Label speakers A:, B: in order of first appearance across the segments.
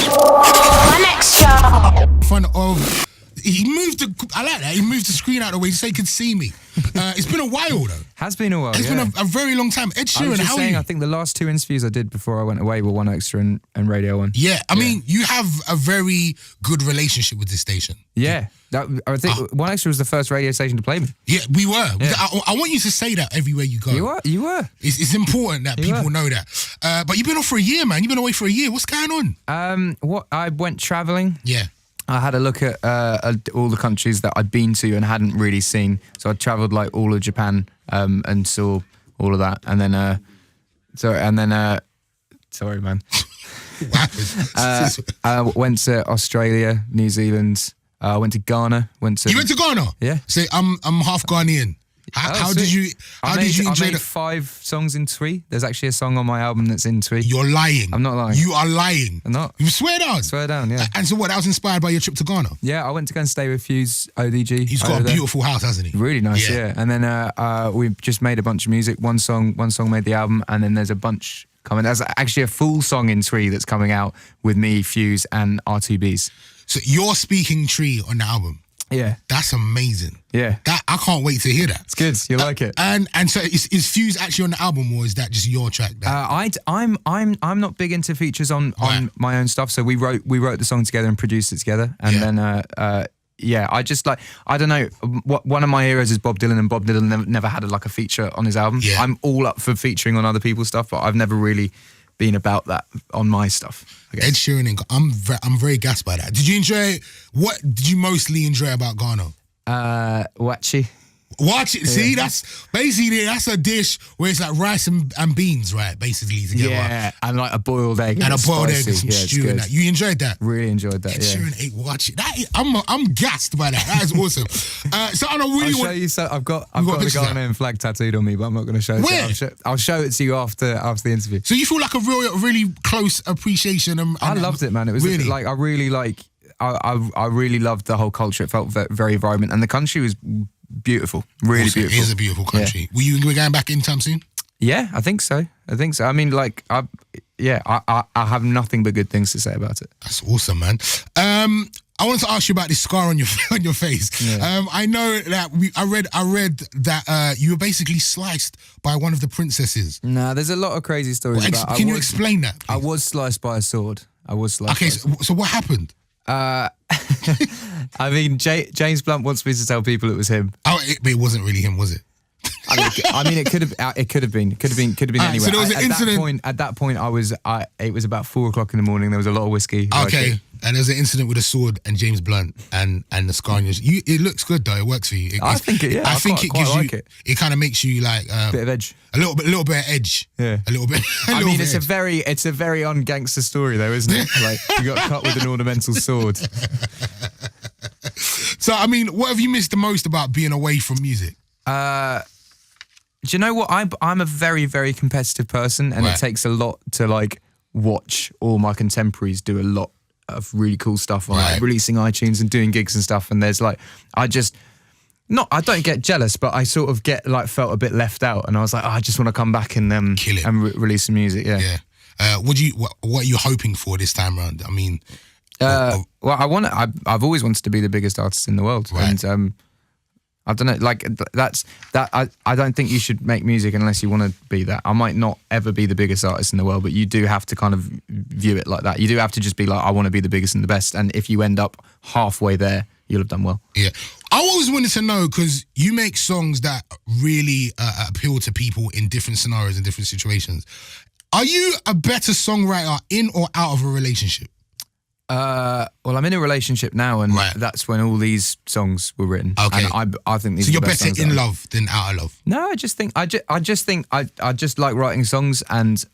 A: My next show.
B: In front of. He moved the. I like that. He moved the screen out of the way so he could see me. It's been a while though.
C: Has been a while.
B: It's been a very long time. Ed Sheeran, how are you?
C: I think the last 2 interviews I did before I went away were One Extra and Radio 1.
B: Yeah, I mean, you have a very good relationship with this station.
C: Yeah, I think One Extra was the first radio station to play me.
B: Yeah, we were.
C: Yeah.
B: I want you to say that everywhere you go.
C: You were.
B: It's important that people know that. But you've been off for a year, man. You've been away for a year. What's going on?
C: I went travelling.
B: Yeah.
C: I had a look at all the countries that I'd been to and hadn't really seen. So I travelled like all of Japan and saw all of that. And then, sorry, man. I went to Australia, New Zealand. I went to Ghana.
B: You went to Ghana?
C: Yeah.
B: Say, I'm half Ghanaian. How did you enjoy
C: I made 5 songs in Twi. There's actually a song on my album that's in Twi.
B: You're lying.
C: I'm not lying.
B: You are lying.
C: I'm not.
B: You swear down.
C: Swear down, yeah.
B: And so what, that was inspired by your trip to Ghana?
C: Yeah, I went to go and stay with Fuse ODG.
B: He's got a beautiful house, hasn't he?
C: Really nice, yeah. And then we just made a bunch of music. One song made the album, and then there's a bunch coming. There's actually a full song in Twi that's coming out with me, Fuse, and R2Bs.
B: So you're speaking Twi on the album?
C: Yeah.
B: That's amazing.
C: Yeah.
B: I can't wait to hear that.
C: It's good. You like it.
B: And so is Fuse actually on the album, or is that just your track?
C: I'm not big into features on my own stuff. So we wrote the song together and produced it together. And then I just like, I don't know, one of my heroes is Bob Dylan, and Bob Dylan never had a feature on his album. Yeah. I'm all up for featuring on other people's stuff, but I've never really been about that on my stuff.
B: Ed Sheeran, I'm very gassed by that. Did you enjoy? What did you mostly enjoy about Ghana?
C: Wachi.
B: Watch it. See, that's a dish where it's like rice and beans, right? Basically together.
C: Yeah, and like a boiled egg.
B: And a boiled egg and
C: spicy.
B: some stew and that. You enjoyed that?
C: Really enjoyed that.
B: Ed Sheeran ate watch it. I'm gassed by that. That is awesome. So I don't really
C: want. I'll show you. So I've got the Ghanaian flag tattooed on me, but I'm not going to show it.
B: Where?
C: I'll show it to you after the interview.
B: So you feel like a really close appreciation.
C: I loved it, man. It was
B: really
C: like I really loved the whole culture. It felt very vibrant, and the country was beautiful, really
B: also,
C: beautiful.
B: It is a beautiful country. Yeah. Will you going back anytime soon?
C: Yeah, I think so. I mean, like, I have nothing but good things to say about it.
B: That's awesome, man. I wanted to ask you about this scar on your face. Yeah. I know that I read that you were basically sliced by one of the princesses.
C: Nah, there's a lot of crazy stories about it.
B: Can you explain that, please?
C: I was sliced by a sword.
B: Okay, so what happened?
C: I mean, James Blunt wants me to tell people it was him.
B: Oh, but it wasn't really him, was it?
C: I mean, it could have been anywhere.
B: So there was an incident.
C: At that point, it was about 4:00 in the morning. There was a lot of whiskey.
B: Okay, and there was an incident with a sword and James Blunt and the scar on your. It looks good though. It works for you.
C: I think it. Yeah, I think it gives
B: you. It kind of makes you like
C: a bit of edge.
B: A little bit of edge.
C: Yeah,
B: a little bit.
C: I mean, it's a very un-gangster story though, isn't it? Like you got cut with an ornamental sword.
B: So I mean, what have you missed the most about being away from music?
C: Do you know what? I'm a very, very competitive person, and it takes a lot to like watch all my contemporaries do a lot of really cool stuff on like, releasing iTunes and doing gigs and stuff. And there's like, I don't get jealous, but I sort of felt a bit left out, and I was like, I just want to come back and
B: kill it
C: and release some music. Yeah.
B: Yeah. What are you hoping for this time around? I mean,
C: well, I've always wanted to be the biggest artist in the world, and I don't know, like I don't think you should make music unless you want to be that. I might not ever be the biggest artist in the world, but you do have to kind of view it like that. You do have to just be like, I want to be the biggest and the best. And if you end up halfway there, you'll have done well.
B: Yeah. I always wanted to know, because you make songs that really appeal to people in different scenarios and different situations. Are you a better songwriter in or out of a relationship?
C: Well, I'm in a relationship now, and that's when all these songs were written. Okay, and I think these.
B: So you're
C: are the best
B: better in love than out of love?
C: No, I just think I just like writing songs, and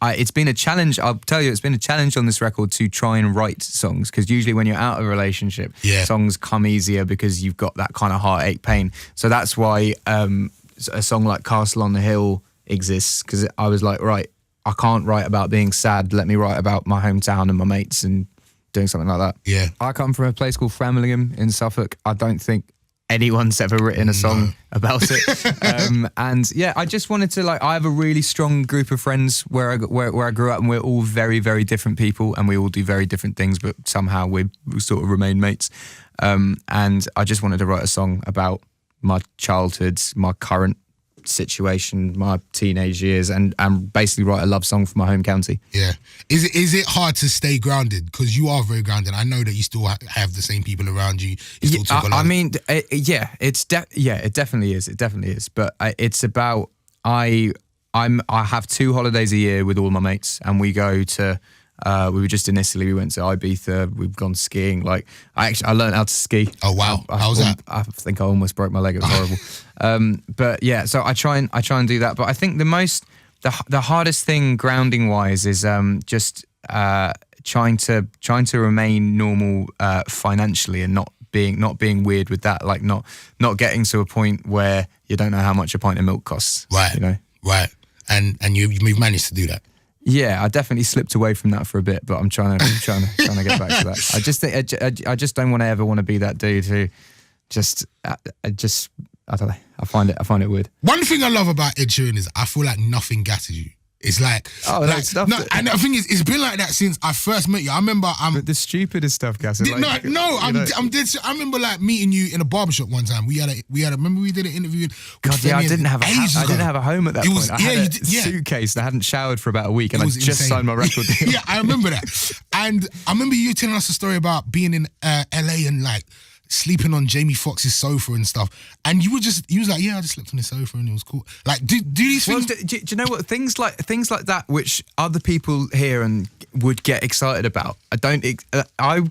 C: it's been a challenge. I'll tell you, it's been a challenge on this record to try and write songs, because usually when you're out of a relationship, songs come easier because you've got that kind of heartache pain. So that's why a song like Castle on the Hill exists, because I was like, right, I can't write about being sad. Let me write about my hometown and my mates and doing something like that.
B: Yeah.
C: I come from a place called Framlingham in Suffolk. I don't think anyone's ever written a song about it. And yeah, I just wanted to I have a really strong group of friends where I grew up, and we're all very, very different people, and we all do very different things, but somehow we sort of remain mates. And I just wanted to write a song about my childhood, my current situation, my teenage years, and basically write a love song for my home county.
B: Yeah. Is it hard to stay grounded? Because you are very grounded. I know that you still have the same people around you. You still talk a lot.
C: I mean, it definitely is. It definitely is. But it's about I have 2 holidays a year with all my mates, and we go to. We were just in Italy. We went to Ibiza. We've gone skiing. Like I learned how to ski.
B: Oh wow! How was that?
C: I think I almost broke my leg. It was horrible. But yeah, so I try and do that. But I think the hardest thing grounding wise is just trying to remain normal financially, and not being weird with that. Like not getting to a point where you don't know how much a pint of milk costs.
B: Right.
C: You know.
B: Right. And you've managed to do that.
C: Yeah, I definitely slipped away from that for a bit, but I'm trying to get back to that. I just think I just don't ever want to be that dude who I don't know. I find it weird.
B: One thing I love about Ed Sheeran is I feel like nothing gasses you. It's like, and the thing is, it's been like that since I first met you. I remember
C: but the stupidest stuff, Gas.
B: I'm dead. I remember like meeting you in a barbershop one time. We had remember we did an interview.
C: God, yeah, I didn't have a home at that point. I had a
B: yeah.
C: suitcase and I hadn't showered for about a week, and I just signed my record deal.
B: Yeah, I remember that. And I remember you telling us a story about being in LA and like sleeping on Jamie Foxx's sofa and stuff, and you was like, yeah, I just slept on his sofa and it was cool. Like, do these things?
C: Do you know what things like that, which other people hear and would get excited about? I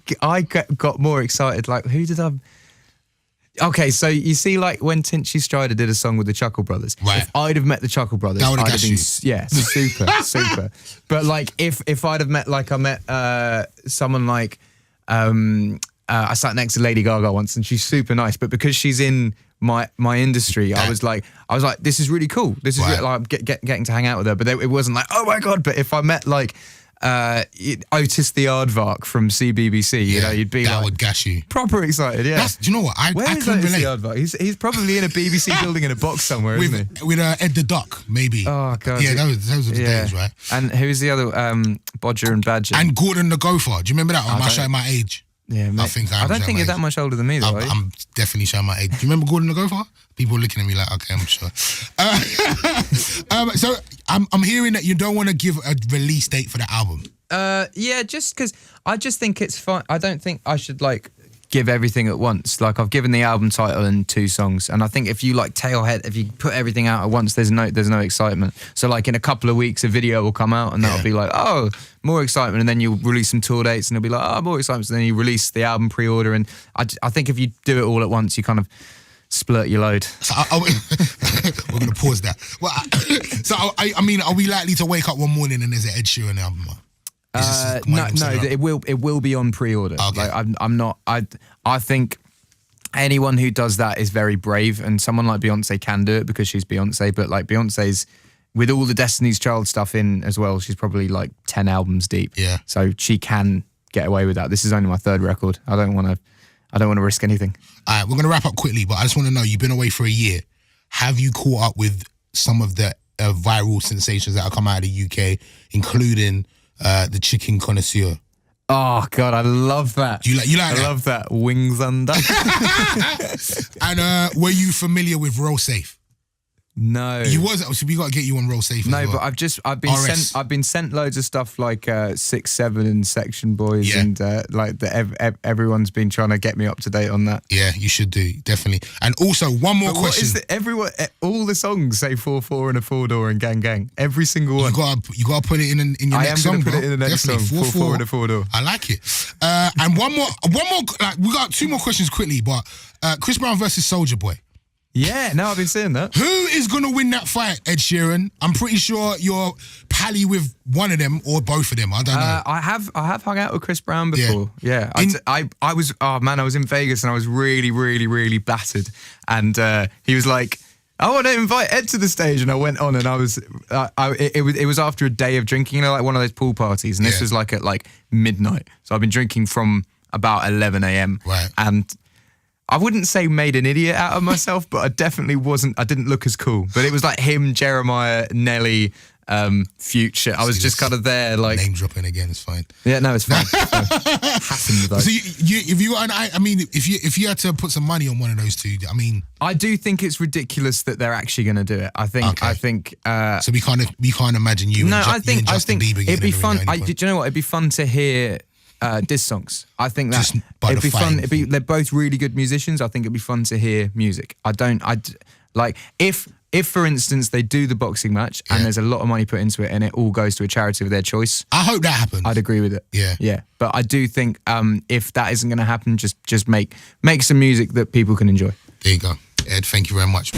C: got more excited. Like, who did I? Okay, so you see, like when Tinchy Stryder did a song with the Chuckle Brothers.
B: Right.
C: If I'd have met the Chuckle Brothers,
B: that would have
C: been super. But like, if I'd have met someone like. I sat next to Lady Gaga once, and she's super nice. But because she's in my industry, I was like, this is really cool. This is really, like getting to hang out with her. But it wasn't like, oh my god. But if I met like Otis the Aardvark from CBBC, you know, you'd be
B: that
C: like,
B: would gas you.
C: Proper excited. Yeah.
B: Do you know what? I couldn't relate.
C: The Aardvark? He's probably in a BBC building in a box somewhere, isn't he?
B: With Ed the Duck, maybe.
C: Oh god.
B: Yeah, those were the days, right?
C: And who's the other Bodger and Badger?
B: And Gordon the Gopher. Do you remember that? Am I showing my age?
C: Yeah, mate. I don't think you're that much older than me, though.
B: I'm definitely showing my age. Do you remember Gordon the Gopher? People are looking at me like, okay, I'm sure. So I'm hearing that you don't want to give a release date for the album.
C: Yeah, just because I just think it's fun. I don't think I should like give everything at once. Like I've given the album title and 2 songs, and I think if you like if you put everything out at once, there's no excitement. So like in a couple of weeks, a video will come out, and that'll be like, oh, more excitement, and then you'll release some tour dates, and it'll be like, oh, more excitement. And then you release the album pre-order, and I think if you do it all at once, you kind of splurt your load.
B: So we're gonna pause that. Well, I mean, are we likely to wake up one morning and there's an Ed Sheeran album?
C: No, it will be on pre-order.
B: Okay.
C: Like I'm not. I think anyone who does that is very brave, and someone like Beyonce can do it because she's Beyonce. But like Beyonce's, with all the Destiny's Child stuff in as well, she's probably like 10 albums deep.
B: Yeah.
C: So she can get away with that. This is only my 3rd record. I don't want to risk anything.
B: All right, we're gonna wrap up quickly, but I just want to know, you've been away for a year. Have you caught up with some of the viral sensations that have come out of the UK, including the Chicken Connoisseur?
C: Oh God, I love that.
B: You like that?
C: I love that. Wings under.
B: And were you familiar with Roll Safe?
C: No.
B: You was, so we got to get you on Roll Safe.
C: No,
B: as well.
C: but I've been sent loads of stuff like 6-7 and Section Boys, and like everyone's been trying to get me up to date on that.
B: Yeah, you should do, definitely. And also one more question.
C: All the songs say 4-4 and a 4-door and Gang Gang. Every single one.
B: You got to put it in your next song, bro.
C: I am going to put it in the next
B: definitely.
C: song. 4-4 and a 4-door.
B: I like it. And one more. Like we got 2 more questions quickly, but Chris Brown versus Soulja Boy.
C: Yeah, no, I've been saying that.
B: Who is going to win that fight, Ed Sheeran? I'm pretty sure you're pally with one of them or both of them. I don't know.
C: I have hung out with Chris Brown before. Yeah. I was in Vegas and I was really, really, really battered. And he was like, I want to invite Ed to the stage, and I went on, and it was after a day of drinking, like one of those pool parties, and this was like at like midnight. So I've been drinking from about 11 a.m.
B: Right.
C: And I wouldn't say made an idiot out of myself, but I definitely wasn't. I didn't look as cool. But it was like him, Jeremiah, Nelly, Future. I was just kind of there, like
B: name dropping again. It's fine.
C: Yeah, no, it's fine. Happened though.
B: So if you I mean, if you had to put some money on one of those two, I mean,
C: I do think it's ridiculous that they're actually going to do it. I think.
B: Okay.
C: I think.
B: So we can't imagine you.
C: No,
B: and
C: I think
B: Bieber
C: it'd be fun.
B: Do
C: Do you know what? It'd be fun to hear diss songs. I think that
B: Just by
C: it'd
B: the
C: be fun.
B: fame.
C: They're both really good musicians. I think it'd be fun to hear music. Like if for instance they do the boxing match and there's a lot of money put into it and it all goes to a charity of their choice.
B: I hope that happens.
C: I'd agree with it. Yeah. But I do think if that isn't going to happen, just make some music that people can enjoy.
B: There you go, Ed. Thank you very much.